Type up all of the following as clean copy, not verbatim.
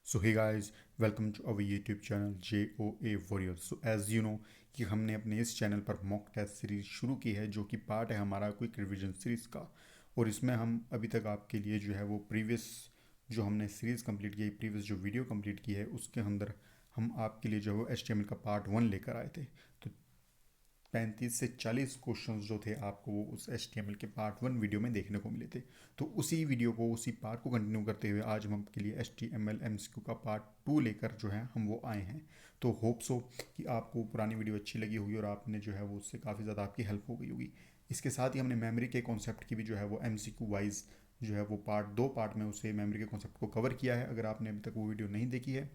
So hey guys, welcome to our YouTube channel JOA warrior. So as you know कि हमने अपने इस channel पर मॉक टेस्ट सीरीज शुरू की है, जो कि पार्ट है हमारा क्विक रिवीजन सीरीज़ का। और इसमें हम अभी तक आपके लिए जो है वो प्रीवियस जो हमने सीरीज़ कंप्लीट की है, प्रीवियस जो वीडियो कंप्लीट की है, उसके अंदर हम आपके लिए जो है वो HTML का पार्ट 1 लेकर आए थे। तो 35 से 40 क्वेश्चंस जो थे आपको वो उस HTML के पार्ट 1 वीडियो में देखने को मिले थे। तो उसी वीडियो को, उसी पार्ट को कंटिन्यू करते हुए आज हम आपके लिए HTML MCQ का पार्ट 2 लेकर जो है हम वो आए हैं। तो होप सो कि आपको पुरानी वीडियो अच्छी लगी होगी और आपने जो है वो उससे काफ़ी ज़्यादा आपकी हेल्प हो गई होगी। इसके साथ ही हमने मेमोरी के कॉन्सेप्ट की भी जो है वो MCQ वाइज जो है वो पार्ट 2 पार्ट में उसे मेमोरी के कॉन्सेप्ट को कवर किया है। अगर आपने अभी तक वो वीडियो नहीं देखी है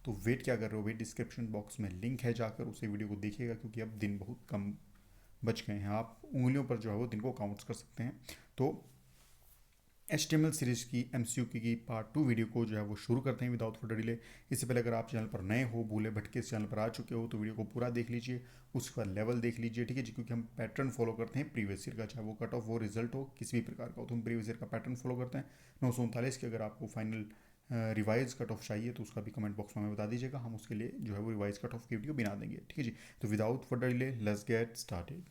तो वेट क्या कर रहे हो भाई, डिस्क्रिप्शन बॉक्स में लिंक है, जाकर उसे वीडियो को देखिएगा, क्योंकि अब दिन बहुत कम बच गए हैं। आप उंगलियों पर जो है वो दिन को काउंट कर सकते हैं। तो HTML सीरीज की MCQ की पार्ट 2 वीडियो को जो है वो शुरू करते हैं विदाउट फर्दर डिले। इससे पहले अगर आप चैनल पर नए हो, भूले भटके इस चैनल पर आ चुके हो, तो वीडियो को पूरा देख लीजिए, उसका लेवल देख लीजिए, ठीक है जी। क्योंकि हम पैटर्न फॉलो करते हैं प्रीवियस ईयर का, चाहे वो कट ऑफ हो, रिजल्ट हो, किसी भी प्रकार का हो, तो हम प्रीवियस ईयर का पैटर्न फॉलो करते हैं। 939 की अगर आपको फाइनल रिवाइज कट ऑफ चाहिए तो उसका भी कमेंट बॉक्स में हमें बता दीजिएगा, हम उसके लिए जो है वो रिवाइज कट ऑफ की वीडियो बना देंगे, ठीक है जी। तो without further delay let's get started.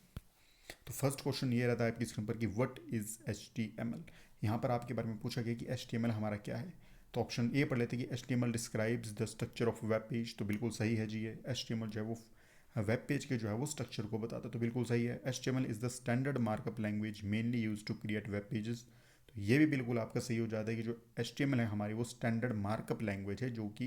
तो फर्स्ट क्वेश्चन ये रहता है आपकी स्क्रीन पर कि व्हाट इज HTML। यहाँ पर आपके बारे में पूछा गया कि HTML हमारा क्या है। तो ऑप्शन ए पढ़ लेते हैं कि HTML describes the structure of web page. तो बिल्कुल सही है जी, ये HTML जो है वो वेब पेज के जो है वो स्ट्रक्चर को बताता है, तो बिल्कुल सही है। HTML is the standard markup language mainly use to create web pages. तो ये भी बिल्कुल आपका सही हो जाता है कि जो HTML है हमारी वो स्टैंडर्ड मार्कअप लैंग्वेज है, जो कि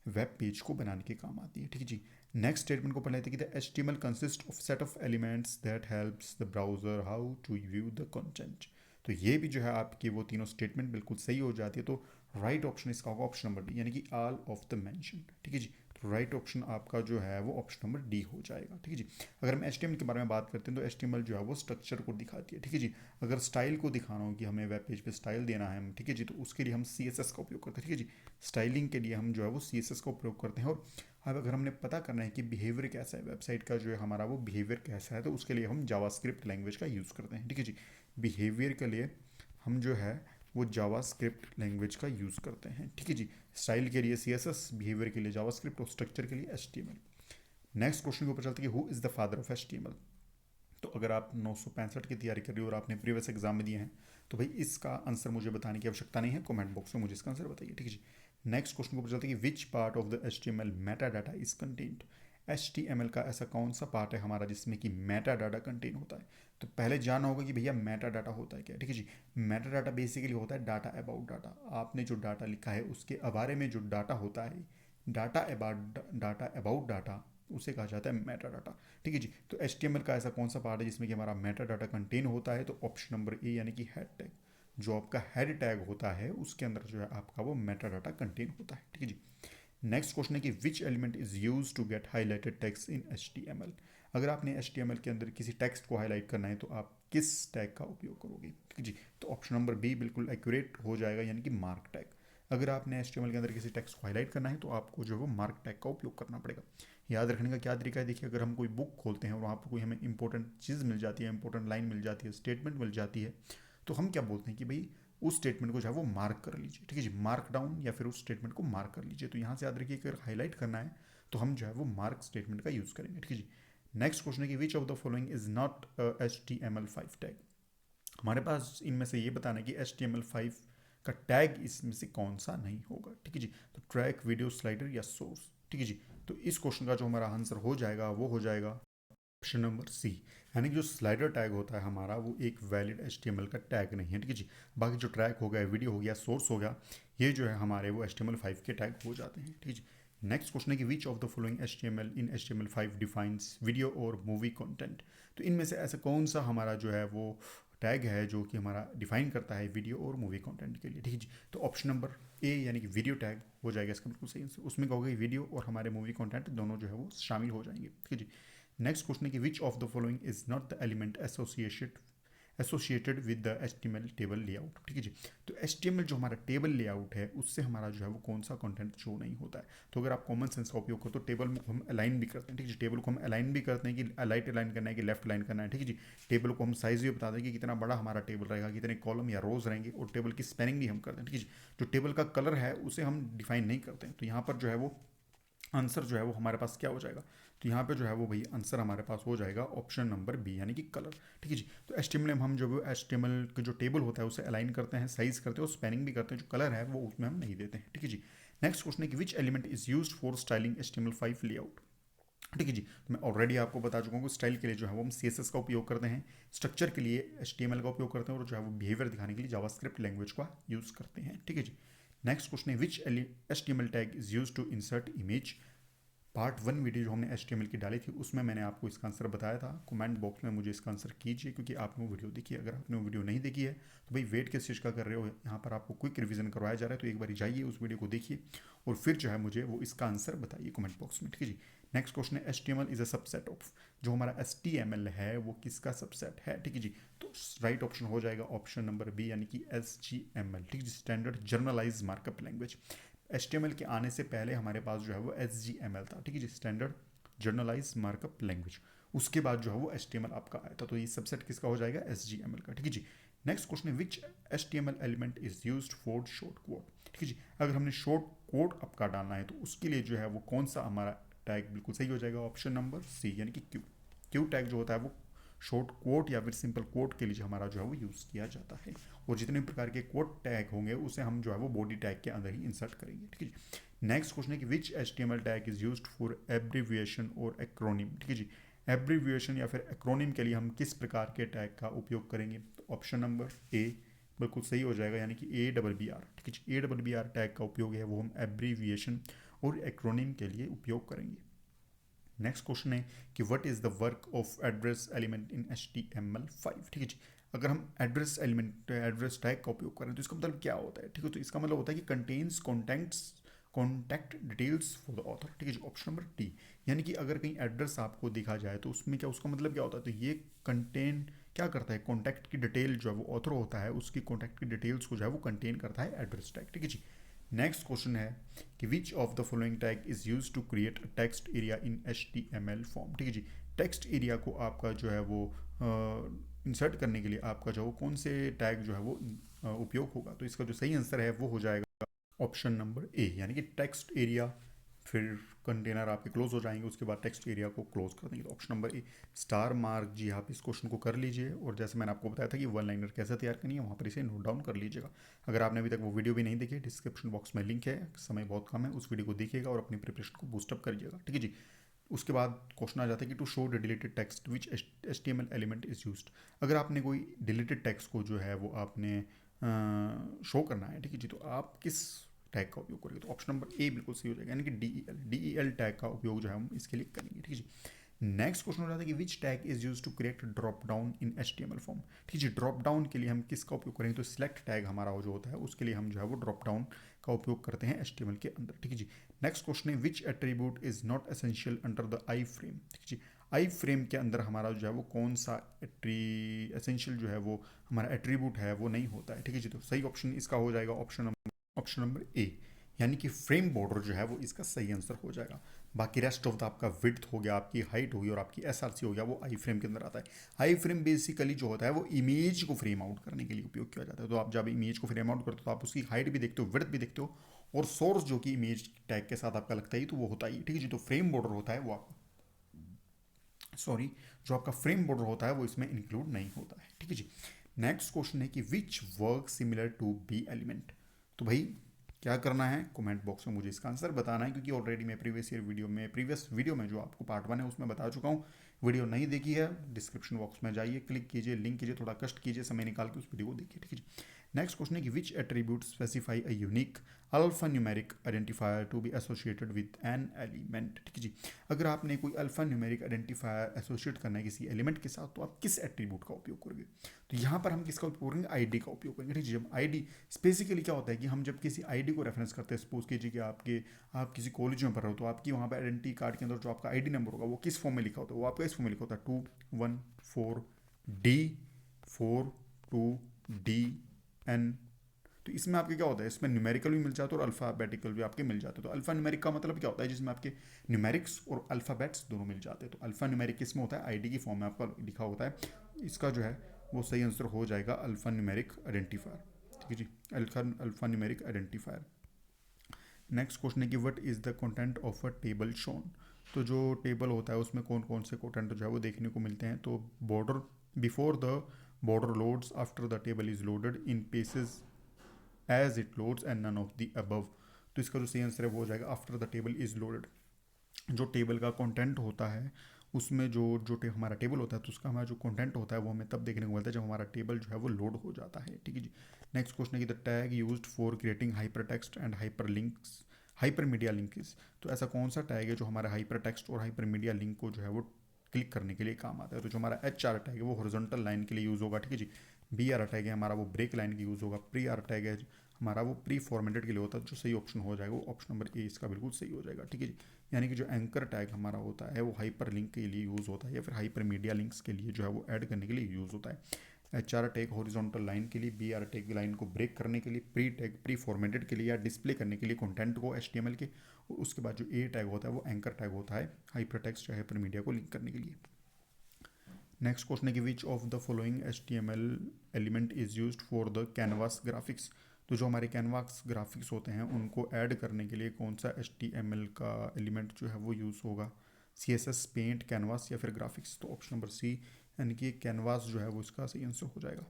वेब पेज को बनाने के काम आती है, ठीक है जी। नेक्स्ट स्टेटमेंट को पढ़ लेते हैं कि the HTML consist of set of elements that helps the browser how to view the content. तो ये भी जो है आपकी वो तीनों स्टेटमेंट बिल्कुल सही हो जाती है। तो राइट ऑप्शन इसका होगा ऑप्शन नंबर डी, यानी कि ऑल ऑफ द मेंशन, ठीक है जी। तो राइट ऑप्शन आपका जो है वो ऑप्शन नंबर डी हो जाएगा, ठीक है जी। अगर हम HTML के बारे में बात करते हैं तो HTML जो है वो स्ट्रक्चर को दिखाती है, ठीक है जी। अगर स्टाइल को दिखाना हो कि हमें वेब पेज पे स्टाइल देना है, ठीक है जी, तो उसके लिए हम CSS का उपयोग करते हैं, ठीक है जी। स्टाइलिंग के लिए हम जो है वो CSS का उपयोग करते हैं। और अब अगर हमने पता करना है कि बिहेवियर कैसा है, वेबसाइट का जो है हमारा वो बिहेवियर कैसा है, तो उसके लिए हम जावास्क्रिप्ट लैंग्वेज का यूज़ करते हैं, ठीक है जी। बिहेवियर के लिए हम जो है वो जावास्क्रिप्ट लैंग्वेज का यूज़ करते हैं, ठीक है जी। स्टाइल के लिए CSS, बिहेवियर के लिए जावास्क्रिप्ट और स्ट्रक्चर के लिए HTML। नेक्स्ट क्वेश्चन के ऊपर चलते हैं कि who is the father of HTML। तो अगर आप 965 की तैयारी कर रहे हो और आपने प्रीवियस एग्जाम में दिए हैं तो भाई इसका आंसर मुझे बताने की आवश्यकता नहीं है, कमेंट बॉक्स में मुझे इसका आंसर बताइए, ठीक है जी। नेक्स्ट क्वेश्चन को चलते हैं कि which part of the HTML Meta data is content. HTML का ऐसा कौन सा पार्ट है हमारा जिसमें कि मेटा डाटा कंटेन होता है। तो पहले जानना होगा कि भैया मेटा डाटा होता है क्या, ठीक है जी। मेटा डाटा बेसिकली होता है डाटा अबाउट डाटा। आपने जो डाटा लिखा है उसके बारे में जो डाटा होता है, डाटा अबाउट डाटा, उसे कहा जाता है मेटा डाटा, ठीक है जी। तो HTML का ऐसा कौन सा पार्ट है जिसमें कि हमारा मेटा डाटा कंटेन होता है, तो ऑप्शन नंबर ए, यानी कि हेड टैग। जो आपका हेड टैग होता है उसके अंदर जो है आपका वो मेटा डाटा कंटेन होता है, ठीक है जी। नेक्स्ट क्वेश्चन है कि which element is use to get highlighted text in HTML। अगर आपने HTML के अंदर किसी टेक्स्ट को हाईलाइट करना है तो आप किस टैग का उपयोग करोगे, ठीक है जी। तो ऑप्शन नंबर बी बिल्कुल एक्यूरेट हो जाएगा, यानी कि मार्क टैग। अगर आपने HTML के अंदर किसी टेक्स्ट को हाईलाइट करना है तो आपको जो है वो मार्क टैग का उपयोग करना पड़ेगा। याद रखने का क्या तरीका है, देखिए अगर हम कोई बुक खोलते हैं और वहाँ पर कोई हमें इंपॉर्टेंट चीज़ मिल जाती है, इंपॉर्टेंट लाइन मिल जाती है, स्टेटमेंट मिल जाती है, तो हम क्या बोलते हैं कि भाई उस स्टेटमेंट को जो है वो मार्क कर लीजिए, ठीक है जी। मार्क डाउन या फिर उस स्टेटमेंट को मार्क कर लीजिए। तो यहाँ से याद रखिए अगर हाईलाइट करना है तो हम जो है वो मार्क स्टेटमेंट का यूज़ करेंगे, ठीक है जी। नेक्स्ट क्वेश्चन है कि which of the following is not HTML5 tag. हमारे पास इनमें से ये बताना है कि HTML5 का टैग इसमें से कौन सा नहीं होगा, ठीक है जी। तो ट्रैक, वीडियो, स्लाइडर या सोर्स, ठीक है जी। तो इस क्वेश्चन का जो हमारा आंसर हो जाएगा वो हो जाएगा ऑप्शन नंबर सी, यानी कि जो स्लाइडर टैग होता है हमारा वो एक वैलिड HTML का टैग नहीं है, ठीक है जी। बाकी जो ट्रैक हो गया, वीडियो हो गया, सोर्स हो गया, ये जो है हमारे वो HTML5 के टैग हो जाते हैं, ठीक है जी। नेक्स्ट क्वेश्चन है कि which of the following HTML5 defines video और मूवी कंटेंट। तो इनमें से ऐसा कौन सा हमारा जो है वो टैग है जो कि हमारा डिफाइन करता है वीडियो और मूवी कंटेंट के लिए, ठीक है जी। तो ऑप्शन नंबर ए, यानी कि वीडियो टैग हो जाएगा इसका बिल्कुल सही आंसर। उसमें कहोगे वीडियो और हमारे मूवी कंटेंट दोनों जो है वो शामिल हो जाएंगे, ठीक है जी। नेक्स्ट क्वेश्चन है कि which of the following is not the element associated with the HTML table layout. ठीक है जी। तो HTML जो हमारा टेबल लेआउट है उससे हमारा जो है वो कौन सा कंटेंट शो नहीं होता है। तो अगर आप कॉमन सेंस का उपयोग करो तो टेबल को हम अलाइन भी करते हैं। ठीक है जी। टेबल को हम अलाइन भी करते हैं कि राइट अलाइन करना है कि लेफ्ट अलाइन करना है। ठीक है जी। टेबल को हम साइज भी बताते हैं कि कितना बड़ा हमारा टेबल रहेगा, कितने कॉलम या रोज रहेंगे, और टेबल की स्पेनिंग भी हम करते हैं। ठीक है जी। जो टेबल का कलर है उसे हम डिफाइन नहीं करते हैं। तो यहाँ पर जो है वो आंसर जो है वो हमारे पास क्या हो जाएगा, तो यहाँ पे जो है वो भाई आंसर हमारे पास हो जाएगा ऑप्शन नंबर बी यानी कि कलर। ठीक है जी। तो HTML में हम जो HTML का जो टेबल होता है उसे अलाइन करते हैं, साइज करते हैं और स्पेनिंग भी करते हैं। जो कलर है वो उसमें हम नहीं देते हैं। ठीक है जी। नेक्स्ट क्वेश्चन है कि which element is used for styling HTML5 layout. ठीक है जी। तो मैं ऑलरेडी आपको बता चुका हूँ कि स्टाइल के लिए जो है वो हम CSS का उपयोग करते हैं, स्ट्रक्चर के लिए HTML का उपयोग करते हैं, और जो है वो बिहेवियर दिखाने के लिए जावास्क्रिप्ट लैंग्वेज का यूज़ करते हैं। ठीक है जी। नेक्स्ट क्वेश्चन है which HTML tag is use to insert image. Part 1 video जो हमने HTML की डाली थी उसमें मैंने आपको इसका आंसर बताया था। कमेंट बॉक्स में मुझे इसका आंसर कीजिए क्योंकि आपने वो वीडियो देखी है। अगर आपने वो वीडियो नहीं देखी है तो भाई वेट किस चीज़ का कर रहे हो, यहाँ पर आपको क्विक रिवीजन करवाया जा रहा है, तो एक बार जाइए उस वीडियो को देखिए और फिर जो है मुझे वो इसका आंसर बताइए कमेंट बॉक्स में। ठीक है जी। नेक्स्ट क्वेश्चन है HTML is a subset of. जो हमारा HTML है वो किसका सबसेट है। ठीक है जी। तो राइट ऑप्शन हो जाएगा ऑप्शन नंबर बी यानी कि SGML। ठीक है जी। Standard generalized markup language. HTML के आने से पहले हमारे पास जो है वो SGML था। ठीक है जी। Standard generalized markup language. उसके बाद जो है वो HTML आपका आया था। तो ये सबसेट किसका हो जाएगा, SGML का। ठीक है जी। नेक्स्ट क्वेश्चन है which HTML element is used for short code. ठीक है जी। अगर हमने शॉर्ट कोड आपका डालना है तो उसके लिए जो है वो कौन सा हमारा टैग बिल्कुल सही हो जाएगा, ऑप्शन नंबर सी यानी कि क्यू टैग जो होता है वो शॉर्ट कोड या फिर सिंपल कोड के लिए हमारा जो है वो यूज़ किया जाता है। और जितने प्रकार के कोड टैग होंगे उसे हम जो है वो बॉडी टैग के अंदर ही इंसर्ट करेंगे। ठीक है जी। नेक्स्ट क्वेश्चन है कि विच HTML tag is used for abbreviation और एक्रोनिम। ठीक है जी। एब्रीविएशन या फिर एक्रोनिम के लिए हम किस प्रकार के टैग का उपयोग करेंगे, तो ऑप्शन नंबर ए बिल्कुल सही हो जाएगा यानी कि ABBR। ठीक है जी। ABBR टैग का उपयोग है वो हम एब्रीविएशन और एक्रोनिम के लिए उपयोग करेंगे। नेक्स्ट क्वेश्चन है कि what is the work of address element in HTML5। ठीक है जी। अगर हम एड्रेस एलिमेंट एड्रेस टैग का उपयोग करें तो इसका मतलब क्या होता है। ठीक है। तो इसका मतलब होता है कि contains contact details for the author. ठीक है जी। ऑप्शन नंबर डी यानी कि अगर कहीं एड्रेस आपको दिखा जाए तो उसमें क्या, उसका मतलब क्या होता है, तो ये कंटेन क्या करता है, कॉन्टैक्ट की डिटेल जो है वो ऑथर होता है उसकी कॉन्टैक्ट की डिटेल्स को जो है वो कंटेन करता है एड्रेस टैग। ठीक है जी। नेक्स्ट क्वेश्चन है कि which of the following tag is use to create a text area in HTML form. ठीक है जी। टेक्स्ट एरिया को आपका जो है वो इंसर्ट करने के लिए आपका जो कौन से टैग जो है वो उपयोग होगा, तो इसका जो सही आंसर है वो हो जाएगा ऑप्शन नंबर ए यानी कि टेक्स्ट एरिया। फिर कंटेनर आपके क्लोज हो जाएंगे, उसके बाद टेक्स्ट एरिया को क्लोज कर देंगे। तो option number A star mark जी आप इस क्वेश्चन को कर लीजिए, और जैसे मैंने आपको बताया था कि वन लाइनर कैसे तैयार करनी है वहाँ पर इसे नोट डाउन कर लीजिएगा। अगर आपने अभी तक वो वीडियो भी नहीं देखी, डिस्क्रिप्शन बॉक्स में लिंक है, समय बहुत कम है, उस वीडियो को देखिएगा और अपनी प्रिपरेशन को बूस्टअप करिएगा। ठीक है जी। उसके बाद क्वेश्चन आ जाता है कि to show the deleted text which HTML element is used. अगर आपने कोई डिलीटेड टेक्स्ट को जो है वो आपने शो करना है, ठीक है जी, तो आप किस टैग का उपयोग करेंगे, तो ऑप्शन नंबर ए बिल्कुल सही हो जाएगा यानी कि DEL टैग का उपयोग जो है हम इसके लिए करेंगे। ठीक है जी। नेक्स्ट क्वेश्चन हो जाता है कि which tag is use to create drop down in HTML form. ठीक है जी। ड्रॉप डाउन के लिए हम किसका उपयोग करेंगे, तो सिलेक्ट टैग हमारा जो होता है उसके लिए हम जो है वो ड्रॉप डाउन का उपयोग करते हैं HTML के अंदर। ठीक है जी। नेक्स्ट क्वेश्चन है which attribute is not essential under the iframe. ठीक है जी। आई फ्रेम के अंदर हमारा जो है वो कौन सा एसेंशियल जो है वो हमारा एट्रीब्यूट है वो नहीं होता है। ठीक है जी। तो सही ऑप्शन इसका हो जाएगा ऑप्शन नंबर ए यानी कि फ्रेम बॉर्डर जो है वो इसका सही आंसर हो जाएगा। बाकी रेस्ट ऑफ द आपका विड्थ हो गया, आपकी हाइट होगी और आपकी SRC हो गया, वो आई फ्रेम के अंदर आता है। आई फ्रेम बेसिकली जो होता है वो इमेज को फ्रेम आउट करने के लिए उपयोग किया जाता है। तो आप जब इमेज को फ्रेम आउट करते हो तो आप उसकी हाइट भी देखते हो, विड्थ भी देखते हो, और सोर्स जो कि इमेज टैग के साथ आपका लगता है तो वो होता ही। ठीक है जी। तो फ्रेम बॉर्डर होता है वो आपका जो आपका फ्रेम बॉर्डर होता है वो इसमें इंक्लूड नहीं होता है। ठीक है जी। नेक्स्ट क्वेश्चन है कि which work similar to B element. तो भाई क्या करना है, कमेंट बॉक्स में मुझे इसका आंसर बताना है, क्योंकि ऑलरेडी मैं प्रीवियस वीडियो में जो आपको पार्ट 1 है उसमें बता चुका हूँ। वीडियो नहीं देखी है डिस्क्रिप्शन बॉक्स में जाइए, क्लिक कीजिए, लिंक कीजिए, थोड़ा कष्ट कीजिए, समय निकाल के उस वीडियो को देखिए। ठीक है जी। नेक्स्ट क्वेश्चन है कि which attribute specify a unique alpha numeric identifier to be associated with an element. ठीक है जी। अगर आपने कोई अल्फा न्यूमेरिक आइडेंटिफायर एसोसिएट करना है किसी एलिमेंट के साथ तो आप किस एट्रीब्यूट का उपयोग करोगे, तो यहाँ पर हम किसका उपयोग करेंगे, आईडी का उपयोग करेंगे। ठीक है। जब आईडी बेसिकली क्या होता है कि हम जब किसी आईडी को रेफरेंस करते हैं, सपोज कीजिए कि आप किसी कॉलेज में पढ़ रहे हो तो आपकी वहाँ पर आइडेंटिटी कार्ड के अंदर जो आपका आईडी नंबर होगा वो किस फॉर्म में लिखा होता है, वो आपका इस फॉर्म में लिखा होता है 214D 4 2 D N। तो इसमें आपके क्या होता है, इसमें न्यूमेरिकल भी मिल जाता है और अल्फ़ाबेटिकल भी आपके मिल जाते हैं। तो अल्फ़ा न्यूमेरिक का मतलब क्या होता है, जिसमें आपके न्यूमेरिक्स और अल्फ़ाबेट्स दोनों मिल जाते हैं। तो अल्फ़ा न्यूमेरिक किसमें होता है, आईडी की फॉर्म में आपका लिखा होता है। इसका जो है वो सही आंसर हो जाएगा अल्फ़ा न्यूमेरिक आइडेंटिफायर। ठीक है जी, alpha numeric identifier. Next question है कि what is the content of a table shown. तो जो टेबल होता है उसमें कौन कौन से कंटेंट जो है वो देखने को मिलते हैं। तो border, before the border loads, after the table is loaded, in pieces as it loads, and none of the above. तो इसका जो सही आंसर है वो हो जाएगा after the table is loaded. जो टेबल का कंटेंट होता है उसमें हमारा टेबल होता है, तो उसका हमारा जो कंटेंट होता है वो हमें तब देखने को मिलता है जब हमारा टेबल जो है वो लोड हो जाता है। ठीक है जी। नेक्स्ट क्वेश्चन है कि the tag used for creating hyper text and hyper links, hyper media links. तो ऐसा कौन सा टैग है जो हमारा हाइपर टेक्स्ट और हाइपर मीडिया लिंक को जो है वो क्लिक करने के लिए काम आता है। तो जो हमारा एच आर टैग है वो हॉरिजॉन्टल लाइन के लिए यूज़ होगा। ठीक है जी। बी आर टैग है हमारा वो ब्रेक लाइन के यूज़ होगा। प्री आर टैग है हमारा वो प्री फॉर्मेटेड के लिए होता है। जो सही ऑप्शन हो जाएगा वो ऑप्शन नंबर ए इसका बिल्कुल सही हो जाएगा। ठीक है जी। यानी कि जो एंकर टैग हमारा होता है वो हाइपर लिंक के लिए यूज़ होता है या फिर हाइपर मीडिया लिंक्स के लिए जो है वो ऐड करने के लिए यूज़ होता है। H R tag horizontal line के लिए, बी आर टैग लाइन को ब्रेक करने के लिए, प्री टैग प्री फॉर्मेटेड के लिए या डिस्प्ले करने के लिए कंटेंट को एच टी एम एल के। उसके बाद जो ए टैग होता है वो एंकर टैग होता है हाइपर टेक्स्ट या हाइपर मीडिया को लिंक करने के लिए। नेक्स्ट क्वेश्चन है कि which of the following H T M L element is use for the canvas graphics. तो जो हमारे कैनवास ग्राफिक्स होते हैं उनको ऐड करने के लिए कौन सा एच टी एम एल का एलिमेंट जो है वो यूज़ होगा। C S S, paint, canvas या फिर ग्राफिक्स। तो ऑप्शन नंबर सी यानी कि कैनवास जो है वो इसका सही आंसर हो जाएगा।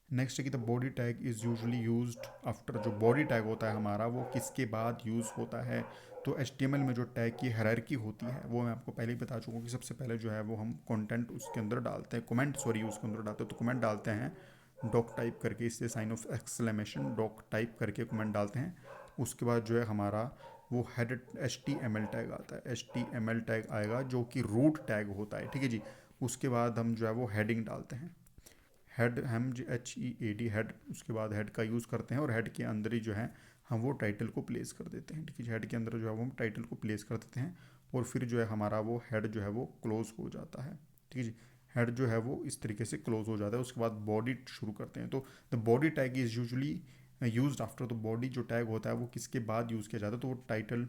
नेक्स्ट है कि the body tag is usually used after. जो बॉडी टैग होता है हमारा वो किसके बाद यूज़ होता है। तो एच टी एम एल में जो टैग की हायरार्की होती है वो मैं आपको पहले ही बता चुका हूँ कि सबसे पहले जो है वो हम कंटेंट उसके अंदर डालते हैं, कमेंट सॉरी उसके अंदर डालते हैं। तो कमेंट डालते हैं डॉक टाइप करके, इससे sign of exclamation doc type करके कमेंट डालते हैं। उसके बाद जो है हमारा वो head H T M L tag आता है। H T M L tag आएगा जो कि रूट टैग होता है। ठीक है जी। उसके बाद हम जो है वो हेडिंग डालते हैं। हेड हम H E A D head, उसके बाद हेड का यूज़ करते हैं और हेड के अंदर ही जो है हम वो टाइटल को प्लेस कर देते हैं। ठीक है, हेड के अंदर जो है वो हम टाइटल को प्लेस कर देते हैं और फिर जो है हमारा वो हेड जो है वो क्लोज हो जाता है। ठीक है जी। हेड जो है वो इस तरीके से क्लोज हो जाता है। उसके बाद बॉडी शुरू करते हैं। तो the body tag is usually use after. तो बॉडी जो टैग होता है वो किसके बाद यूज़ किया जाता है, तो वो टाइटल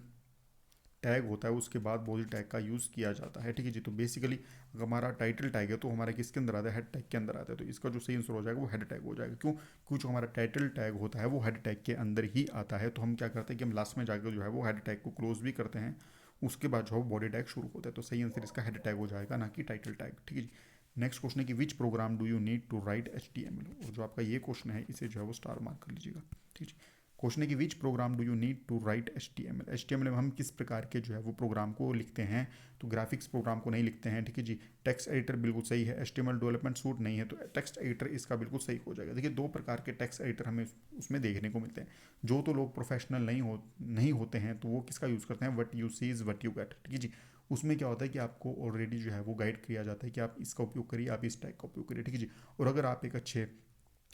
टैग होता है उसके बाद बॉडी टैग का यूज़ किया जाता है। ठीक है जी। तो बेसिकली अगर हमारा टाइटल टैग है तो हमारा किसके अंदर आता है, हेड टैग के अंदर आता है। तो इसका जो सही आंसर हो जाएगा वो हेड टैग हो जाएगा। क्यों, क्योंकि जो हमारा टाइटल टैग होता है वो हेड टैग के अंदर ही आता है। तो हम क्या करते हैं कि हम लास्ट में जाकर जो है वो हेड टैग को क्लोज भी करते हैं, उसके बाद जो है बॉडी टैग शुरू होता है। तो सही आंसर इसका हेड टैग हो जाएगा, ना कि टाइटल टैग। ठीक है जी। नेक्स्ट क्वेश्चन है कि which program do you need to write H T M L. और जो आपका ये क्वेश्चन है इसे जो है वो स्टार मार्क कर लीजिएगा। ठीक है। क्वेश्चन है कि which program do you need to write H T M L. H T M L में हम किस प्रकार के जो है वो प्रोग्राम को लिखते हैं। तो ग्राफिक्स प्रोग्राम को नहीं लिखते हैं। ठीक है जी। टेक्स्ट एडिटर बिल्कुल सही है। H T M L development suite नहीं है, तो टेक्स्ट एडिटर इसका बिल्कुल सही हो जाएगा। देखिए दो प्रकार के टेक्स्ट एडिटर हमें उसमें देखने को मिलते हैं। जो तो लोग प्रोफेशनल नहीं होते हैं तो वो किसका यूज़ करते हैं, what you see is what you get. ठीक है जी। उसमें क्या होता है कि आपको ऑलरेडी जो है वो गाइड किया जाता है कि आप इसका उपयोग करिए, आप इस टैग का उपयोग करिए। ठीक है जी। और अगर आप एक अच्छे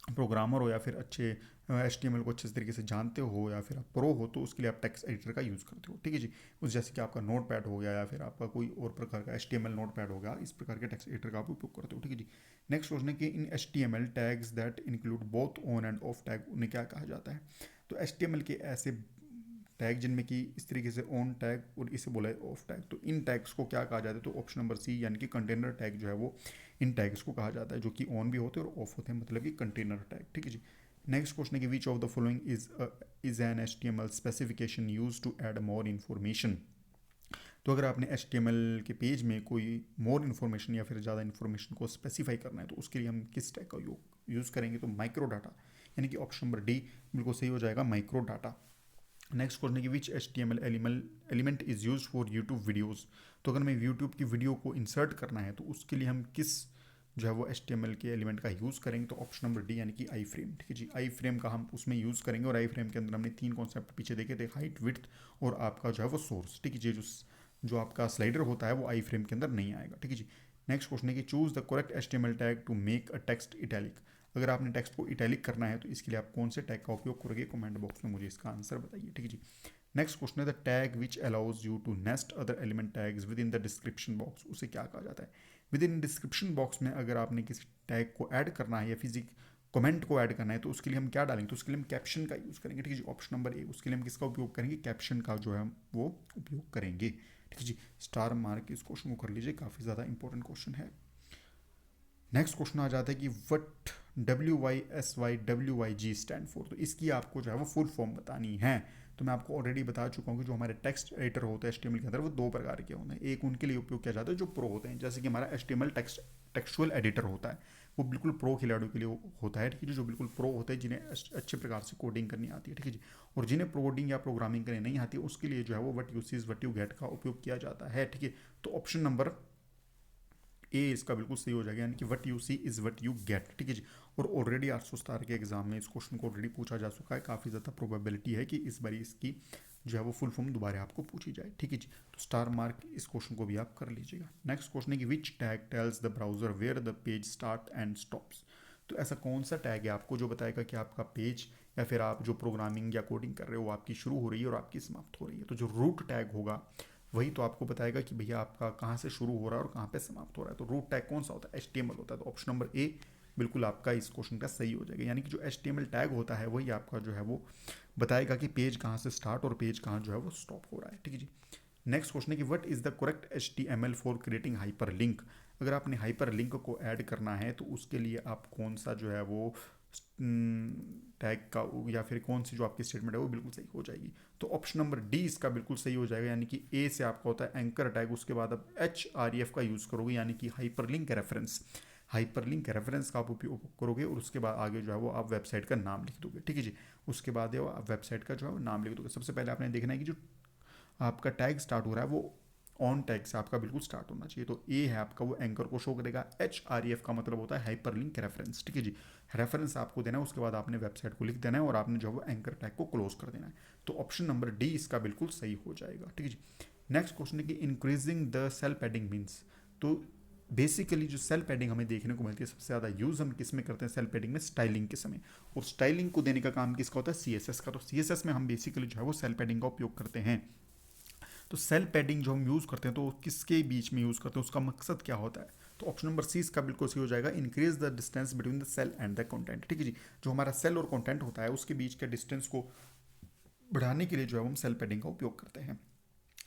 प्रोग्रामर हो या फिर अच्छे एच टी एम एल को अच्छे तरीके से जानते हो या फिर आप प्रो हो तो उसके लिए आप टेक्स्ट एडिटर का यूज़ करते हो। ठीक है जी। उस जैसे कि आपका नोट पैड हो गया या फिर आपका कोई और प्रकार का H T M L notepad हो गया, इस प्रकार के टेक्स्ट एडिटर का आप उपयोग करते हो। ठीक है जी। नेक्स्ट क्वेश्चन है कि in H T M L tags that include both on and off tag उन्हें क्या कहा जाता है। तो एच टी एम एल के ऐसे टैग जिनमें कि इस तरीके से ऑन टैग और इसे बोला है ऑफ टैग, तो इन टैग्स को क्या कहा जाता है। तो ऑप्शन नंबर सी यानी कि कंटेनर टैग जो है वो इन टैग्स को कहा जाता है, जो कि ऑन भी होते हैं और ऑफ होते हैं, मतलब कि कंटेनर टैग। ठीक है जी। नेक्स्ट क्वेश्चन है कि which of the following is an H T M L specification use to add more information. तो अगर आपने एच टी एम एल के पेज में कोई मोर इन्फॉर्मेशन या फिर ज़्यादा इन्फॉर्मेशन को स्पेसिफाई करना है तो उसके लिए हम किस टैग का यूज़ करेंगे। तो माइक्रो डाटा, यानी कि ऑप्शन नंबर डी बिल्कुल सही हो जाएगा, माइक्रो डाटा। नेक्स्ट क्वेश्चन है कि which H T M L element is use for YouTube videos. तो अगर हमें यूट्यूब की वीडियो को इंसर्ट करना है तो उसके लिए हम किस जो है वो एच टी एम एल के एलिमेंट का यूज़ करेंगे। तो ऑप्शन नंबर डी यानी कि आई फ्रेम। ठीक है जी। आई फ्रेम का हम उसमें यूज़ करेंगे और आई फ्रेम के अंदर हमने तीन कॉन्सेप्ट पीछे देखे थे, हाइट, विड्थ और आपका जो है वो सोर्स। ठीक है जी। जो आपका स्लाइडर होता है वो आई फ्रेम के अंदर नहीं आएगा। ठीक है जी। नेक्स्ट क्वेश्चन है कि choose the correct H T M L tag to make a text italic. अगर आपने टेक्स्ट को इटैलिक करना है तो इसके लिए आप कौन से टैग का उपयोग करोगे, कमेंट बॉक्स में मुझे इसका आंसर बताइए। ठीक है जी। नेक्स्ट क्वेश्चन है the tag which allows you to nest other element tags within the description box, उसे क्या कहा जाता है? विद इन डिस्क्रिप्शन बॉक्स में अगर आपने किसी टैग को ऐड करना है या फिजिक कमेंट को ऐड करना है तो उसके लिए हम क्या डालेंगे? तो उसके लिए हम कैप्शन का यूज़ करेंगे, ठीक है जी। ऑप्शन नंबर ए, उसके लिए हम किसका उपयोग करेंगे? कैप्शन का जो है हम वो उपयोग करेंगे, ठीक है जी। स्टार मार्क इस क्वेश्चन को कर लीजिए, काफ़ी ज़्यादा इंपॉर्टेंट क्वेश्चन है। नेक्स्ट क्वेश्चन आ जाता है कि वट WYSYWYG स्टैंड फॉर, तो इसकी आपको जो है वो फुल फॉर्म बतानी है। तो मैं आपको ऑलरेडी बता चुका हूँ कि जो हमारे टेक्स्ट एडिटर होता है HTML के अंदर वो दो प्रकार के होते हैं। एक उनके लिए उपयोग किया जाता है जो प्रो होते हैं, जैसे कि हमारा HTML टेक्सचुअल एडिटर होता है, वो बिल्कुल प्रो खिलाड़ियों के लिए होता है, ठीक है, जो बिल्कुल प्रो होते हैं जिन्हें अच्छे प्रकार से कोडिंग करनी आती है, ठीक है जी। और जिन्हें कोडिंग या प्रोग्रामिंग करनी नहीं आती उसके लिए जो है वो what you sees what you get का उपयोग किया जाता है, ठीक है। तो ऑप्शन नंबर ए इसका बिल्कुल सही हो जाएगा, यानी कि what you see is what you get, ठीक है जी। और ऑलरेडी 800 स्टार के एग्जाम में इस क्वेश्चन को ऑलरेडी पूछा जा चुका है, काफ़ी ज़्यादा प्रोबेबिलिटी है कि इस बार इसकी जो है वो फुल फॉर्म दोबारा आपको पूछी जाए, ठीक है जी। तो स्टार मार्क इस क्वेश्चन को भी आप कर लीजिएगा। नेक्स्ट क्वेश्चन है कि which tag tells the browser where the page start and stops, तो ऐसा कौन सा टैग है आपको जो बताएगा कि आपका पेज या फिर आप जो प्रोग्रामिंग या कोडिंग कर रहे हो वो आपकी शुरू हो रही है और आपकी समाप्त हो रही है। तो जो रूट टैग होगा वही तो आपको बताएगा कि भैया आपका कहाँ से शुरू हो रहा है और कहाँ पे समाप्त हो रहा है। तो रूट टैग कौन सा होता है? HTML होता है। तो ऑप्शन नंबर ए बिल्कुल आपका इस क्वेश्चन का सही हो जाएगा, यानी कि जो HTML टैग होता है वही आपका जो है वो बताएगा कि पेज कहाँ से स्टार्ट और पेज कहाँ जो है वो स्टॉप हो रहा है, ठीक है जी। नेक्स्ट क्वेश्चन है कि what is the correct HTML for creating hyper link, अगर आपने हाइपर लिंक को ऐड करना है तो उसके लिए आप कौन सा जो है वो टैग का या फिर कौन सी जो आपकी स्टेटमेंट है वो बिल्कुल सही हो जाएगी। तो ऑप्शन नंबर डी इसका बिल्कुल सही हो जाएगा, यानी कि ए से आपका होता है एंकर टैग, उसके बाद आप HREF का यूज़ करोगे, यानी कि हाइपरलिंक रेफरेंस। हाइपरलिंक रेफरेंस का आप उपयोग करोगे और उसके बाद आगे जो है वो आप वेबसाइट का नाम लिख दोगे, ठीक है जी। उसके बाद वो आप वेबसाइट का जो है वो नाम लिख दोगे। सबसे पहले आपने देखना है कि जो आपका टैग स्टार्ट हो रहा है वो ऑन टैग से आपका बिल्कुल स्टार्ट होना चाहिए। तो ए है आपका वो एंकर को शो करेगा। HREF का मतलब होता है हाइपरलिंक रेफरेंस, ठीक है जी। रेफरेंस आपको देना है, उसके बाद आपने वेबसाइट को लिख देना है और आपने जो है वो एंकर टैग को क्लोज कर देना है। तो ऑप्शन नंबर डी इसका बिल्कुल सही हो जाएगा, ठीक है जी। नेक्स्ट क्वेश्चन है कि increasing the cell padding means, तो बेसिकली जो सेल पैडिंग हमें देखने को मिलती है सबसे ज़्यादा यूज़ हम किस में करते हैं? सेल पैडिंग में, स्टाइलिंग के समय। और स्टाइलिंग को देने का काम किसका होता है? CSS का। तो CSS में हम बेसिकली जो है वो सेल पैडिंग का उपयोग करते हैं। तो सेल पैडिंग जो हम यूज़ करते हैं तो किसके बीच में यूज़ करते हैं, उसका मकसद क्या होता है? तो ऑप्शन नंबर सी इसका बिल्कुल सही हो जाएगा, increase the distance between the cell and the content, ठीक है जी। जो हमारा सेल और कंटेंट होता है उसके बीच के डिस्टेंस को बढ़ाने के लिए जो है हम सेल पैडिंग का उपयोग करते हैं,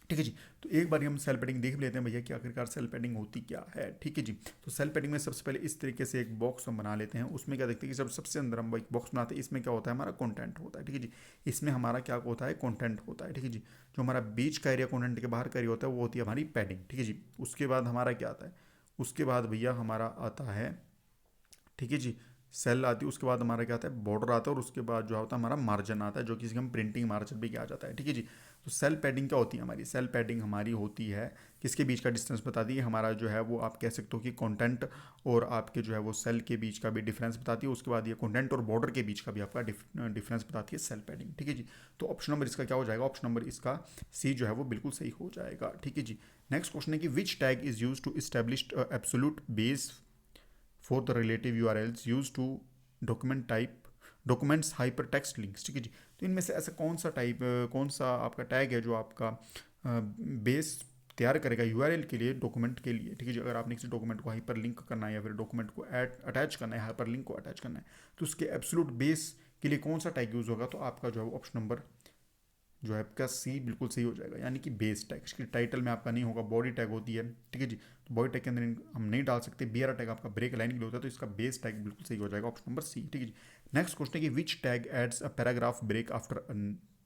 ठीक है जी। तो एक बार हम सेल पैडिंग देख लेते हैं भैया कि आखिरकार सेल पैडिंग होती क्या है, ठीक है जी। तो सेल पैडिंग में सबसे पहले इस तरीके से एक बॉक्स हम बना लेते हैं। उसमें क्या देखते हैं कि जब सबसे अंदर हम एक बॉक्स बनाते हैं, इसमें क्या होता है? हमारा कंटेंट होता है, ठीक है जी। इसमें हमारा क्या होता है? कंटेंट होता है, ठीक है जी। जो हमारा बीच का एरिया कंटेंट के बाहर का एरिया होता है वो होती है हमारी पैडिंग, ठीक है जी। उसके बाद हमारा क्या आता है? उसके बाद भैया हमारा आता है, ठीक है जी, सेल आती है। उसके बाद हमारा क्या आता है? बॉर्डर आता है। और उसके बाद जो होता है हमारा मार्जिन आता है, जो कि हम प्रिंटिंग मार्जिन भी किया जाता है, ठीक है जी। तो सेल पैडिंग क्या होती है हमारी? सेल पैडिंग हमारी होती है किसके बीच का डिस्टेंस बताती है? हमारा जो है वो आप कह सकते हो कि कंटेंट और आपके जो है वो सेल के बीच का भी डिफरेंस बताती है। उसके बाद ये कंटेंट और बॉर्डर के बीच का भी आपका डिफरेंस बताती है सेल पैडिंग, ठीक है जी। तो ऑप्शन नंबर इसका क्या हो जाएगा? ऑप्शन नंबर इसका सी जो है वो बिल्कुल सही हो जाएगा, ठीक है जी। नेक्स्ट क्वेश्चन है कि which tag is use to establish absolute base for the relative URLs used to document type documents hypertext links, ठीक है जी। तो इनमें से ऐसा कौन सा टाइप कौन सा आपका टैग है जो आपका बेस तैयार करेगा URL के लिए, डॉक्यूमेंट के लिए, ठीक है जी। अगर आपने किसी डॉक्यूमेंट को हाइपर लिंक करना है या फिर डॉक्यूमेंट को अटैच करना है, हाइपर लिंक को अटैच करना है, तो उसके एब्सोल्यूट बेस के लिए कौन सा टैग यूज़ होगा? तो आपका जो है ऑप्शन नंबर जो है आपका सी बिल्कुल सही हो जाएगा, यानी कि बेस टैग। इसकी टाइटल में आपका नहीं होगा, बॉडी टैग होती है, ठीक है जी। तो बॉडी टैग के अंदर हम नहीं डाल सकते। BR टैग आपका ब्रेक लाइन के लिए होता है, तो इसका बेस टैग बिल्कुल सही हो जाएगा, ऑप्शन नंबर सी, ठीक है जी। नेक्स्ट क्वेश्चन है कि which tag adds a paragraph break after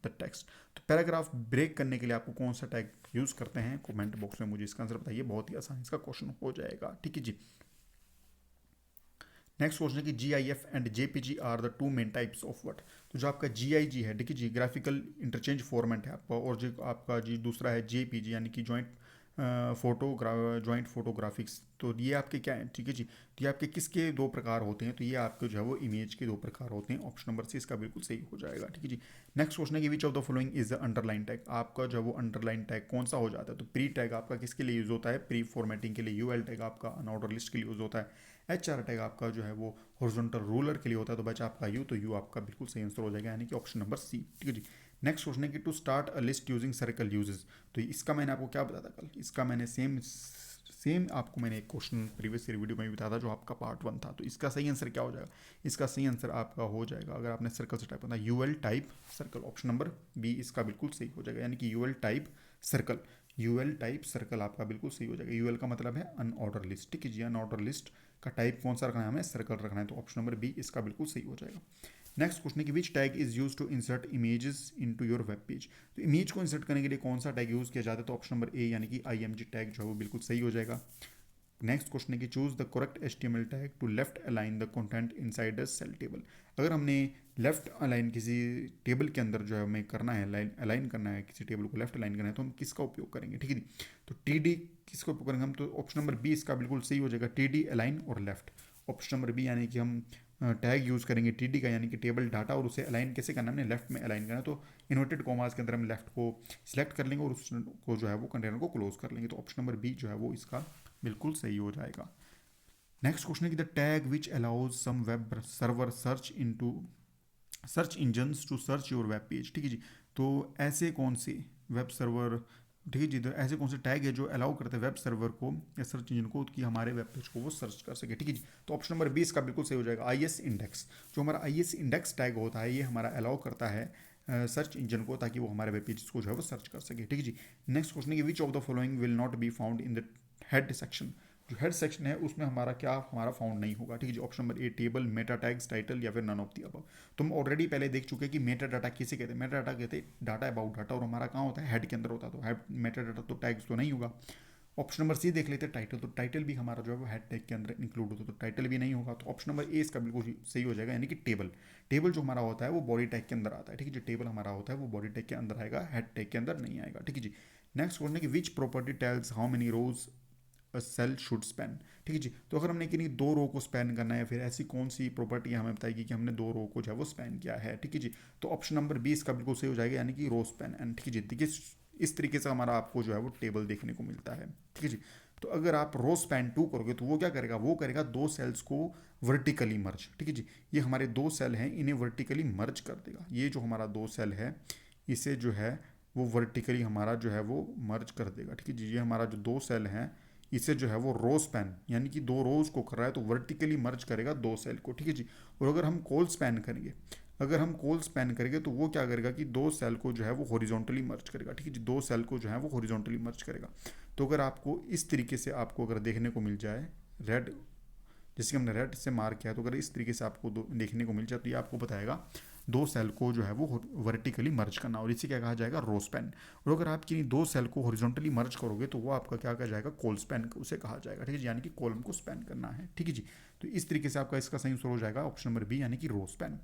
the text, तो पैराग्राफ ब्रेक करने के लिए आपको कौन सा टैग यूज़ करते हैं? कमेंट बॉक्स में मुझे इसका आंसर बताइए, बहुत ही आसान इसका क्वेश्चन हो जाएगा, ठीक है जी। नेक्स्ट क्वेश्चन है कि GIF and JPG are the two main types of what, तो जो आपका GIG है, ठीक है जी, ग्राफिकल इंटरचेंज फॉर्मेट है आपका, और जो आपका जी दूसरा है JPG यानी कि जॉइंट फोटोग्राफिक्स, तो ये आपके क्या है, ठीक है जी। तो ये आपके किसके दो प्रकार होते हैं? तो ये आपके जो है वो इमेज के दो प्रकार होते हैं, ऑप्शन नंबर सी इसका बिल्कुल सही हो जाएगा, ठीक है जी। नेक्स्ट क्वेश्चन है कि which of the following is the underline tag, आपका जो है वो अंडरलाइन टैग कौन सा हो जाता है? तो प्री टैग आपका किसके लिए यूज़ होता है? प्री फॉर्मेटिंग के लिए। UL टैग आपका अनऑर्डर लिस्ट के लिए यूज़ होता है। HR टैग आपका जो है वो हॉरिजॉन्टल रूलर के लिए होता है। तो बचा आपका यू, तो यू आपका बिल्कुल सही आंसर हो जाएगा, यानी कि ऑप्शन नंबर सी, ठीक है जी। नेक्स्ट क्वेश्चन है कि to start a list using circle uses. तो इसका मैंने आपको क्या बताया था कल, इसका मैंने सेम सेम आपको मैंने एक क्वेश्चन प्रीवियस ईयर वीडियो में भी बताया था जो आपका पार्ट 1 था। तो इसका सही आंसर क्या हो जाएगा, इसका सही आंसर आपका हो जाएगा, अगर आपने सर्कल से टाइप करना UL type circle, option number B इसका बिल्कुल सही हो जाएगा, यानी कि UL type circle. UL type circle आपका बिल्कुल सही हो जाएगा। यूएल का मतलब है अनऑर्डर लिस्ट, ठीक है जी। अनऑर्डर लिस्ट का टाइप कौन सा रखना है हमें, सर्कल रखना है, तो ऑप्शन नंबर बी इसका बिल्कुल सही हो जाएगा। नेक्स्ट क्वेश्चन है कि which tag is use to insert images into your web page. तो इमेज को इंसर्ट करने के लिए कौन सा टैग यूज किया जाता है, तो ऑप्शन नंबर ए यानी कि IMG टैग जो है वो बिल्कुल सही हो जाएगा। नेक्स्ट क्वेश्चन है कि choose the correct HTML tag to left align the content inside the cell table. अगर हमने लेफ्ट अलाइन किसी टेबल के अंदर जो है हमें करना है, अलाइन करना है किसी टेबल को लेफ्ट अलाइन करना है, तो हम किसका उपयोग करेंगे, ठीक है जी। तो TD किसका उपयोग करेंगे हम, तो ऑप्शन नंबर बी इसका बिल्कुल सही हो जाएगा, TD अलाइन और लेफ्ट। ऑप्शन नंबर बी यानी कि हम टैग यूज़ करेंगे TD का, यानी कि टेबल डाटा, और उसे अलाइन कैसे करना है, हमने लेफ्ट में अलाइन करना है, तो इन्वर्टेड कॉमास के अंदर हम लेफ्ट को सिलेक्ट कर लेंगे और उसको जो है वो कंटेनर को क्लोज कर लेंगे। तो ऑप्शन नंबर बी जो है वो इसका बिल्कुल सही हो जाएगा। नेक्स्ट क्वेश्चन है कि the tag which allows some web server search engines to search your web page, ठीक है जी। तो ऐसे कौन से वेब सर्वर, ठीक है जी, तो ऐसे कौन से टैग है जो अलाउ करते हैं वेब सर्वर को या सर्च इंजन को कि हमारे वेब पेज को वो सर्च कर सके, ठीक है जी। तो ऑप्शन नंबर 20 का बिल्कुल सही हो जाएगा, IS इंडेक्स। जो हमारा IS इंडेक्स टैग होता है ये हमारा अलाउ करता है सर्च इंजन को, ताकि वो हमारे वेब पेज को जो है वो सर्च कर सके, ठीक है जी। नेक्स्ट क्वेश्चन है कि which of the following will not be found in the head section. जो हेड सेक्शन है उसमें हमारा फाउंड नहीं होगा, ठीक है जी। Option number A table, meta tags, title या फिर नन ऑफ द अबव। तुम ऑलरेडी पहले देख चुके हैं कि मेटा डाटा किसे कहते हैं, मेटा डाटा कहते हैं डाटा अबाउट डाटा, और हमारा कहाँ होता है, हेड के अंदर होता है, तो हेड मेटा डाटा तो टैग्स तो नहीं होगा। ऑप्शन नंबर सी देख लेते हैं टाइटल, तो टाइटल भी हमारा जो है वो हेड टैग के अंदर इंक्लूड होता है, तो टाइटल भी नहीं होगा। तो ऑप्शन नंबर ए इसका बिल्कुल सही हो जाएगा, यानी कि टेबल। टेबल जो हमारा होता है वो बॉडी टैग के अंदर आता है, ठीक है जी। टेबल हमारा होता है वो बॉडी टैग के अंदर आएगा, हेड टैग के अंदर नहीं आएगा, ठीक है जी। नेक्स्ट क्वेश्चन है कि which property tells how many rows a cell should span, ठीक है जी। तो अगर हमने किन्हीं दो रो को स्पैन करना है, फिर ऐसी कौन सी प्रॉपर्टी हमें बताएगी कि हमने दो रो को जो है वो स्पैन किया है, ठीक है जी। तो ऑप्शन नंबर 20 का बिल्कुल सही हो जाएगा, यानी कि रो स्पैन एंड, ठीक है जी। देखिए इस तरीके से हमारा आपको जो है वो टेबल देखने को मिलता है, ठीक है जी। तो अगर आप रो स्पैन 2 करोगे तो वो क्या करेगा, वो करेगा दो सेल्स को वर्टिकली मर्ज, ठीक है जी। ये हमारे दो सेल हैं, इन्हें वर्टिकली मर्ज कर देगा। ये जो हमारा दो सेल है इसे जो है वो वर्टिकली हमारा जो है वो मर्ज कर देगा, ठीक है जी। ये हमारा जो दो सेल हैं इसे जो है वो रो स्पैन, यानी कि दो रोज को कर रहा है, तो वर्टिकली मर्ज करेगा दो सेल को, ठीक है जी। और अगर हम कोल स्पैन करेंगे, अगर हम कोल स्पैन करेंगे तो वो क्या करेगा कि दो सेल को जो है वो हॉरिजॉन्टली मर्ज करेगा, ठीक है जी। दो सेल को जो है वो हॉरिजॉन्टली मर्ज करेगा। तो अगर आपको इस तरीके से आपको अगर देखने को मिल जाए रेड, जैसे कि हमने रेड से मार्क किया, तो अगर इस तरीके से आपको देखने को मिल जाए तो ये आपको बताएगा दो सेल को जो है वो वर्टिकली मर्ज करना, और इसे क्या कहा जाएगा, रो स्पैन। और अगर आप किन्हीं दो सेल को हॉरिजॉन्टली मर्ज करोगे तो वो आपका क्या कहा जाएगा, कोल स्पैन उसे कहा जाएगा, ठीक है, यानी कि कॉलम को स्पैन करना है, ठीक है जी। तो इस तरीके से आपका इसका सही आंसर हो जाएगा ऑप्शन नंबर बी, यानी कि रो स्पैन।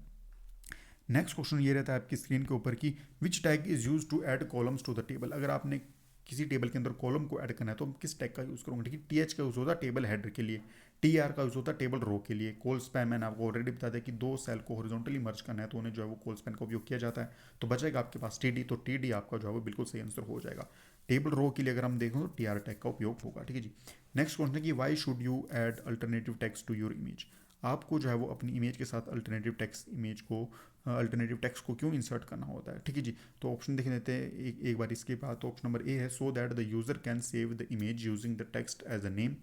नेक्स्ट क्वेश्चन ये रहता है आपकी स्क्रीन के ऊपर कि which tag is use to add columns to the table. अगर आपने किसी टेबल के अंदर कॉलम को ऐड करना है तो हम किस टैग का यूज़ करोगे, ठीक है। TH का यूज़ होता है टेबल हेडर के लिए, TR का यूज़ होता है टेबल रो के लिए, कोल स्पैन मैंने आपको ऑलरेडी बता दिया कि दो सेल को हॉरिजॉन्टली मर्ज करना है तो उन्हें जो है वो कोल स्पैन का उपयोग किया जाता है। तो बचेगा आपके पास TD, तो TD आपका जो है वो बिल्कुल सही आंसर हो जाएगा। टेबल रो के लिए अगर हम देखें तो TR टैग का उपयोग होगा, ठीक है जी। नेक्स्ट क्वेश्चन है कि why should you add alternative text to your image. आपको जो है वो अपनी इमेज के साथ अल्टरनेटिव टेक्स्ट को क्यों इंसर्ट करना होता है, ठीक है जी। तो ऑप्शन देख लेते हैं एक बार इसके बाद। तो ऑप्शन नंबर ए है so that the user can save the image using the text as a name.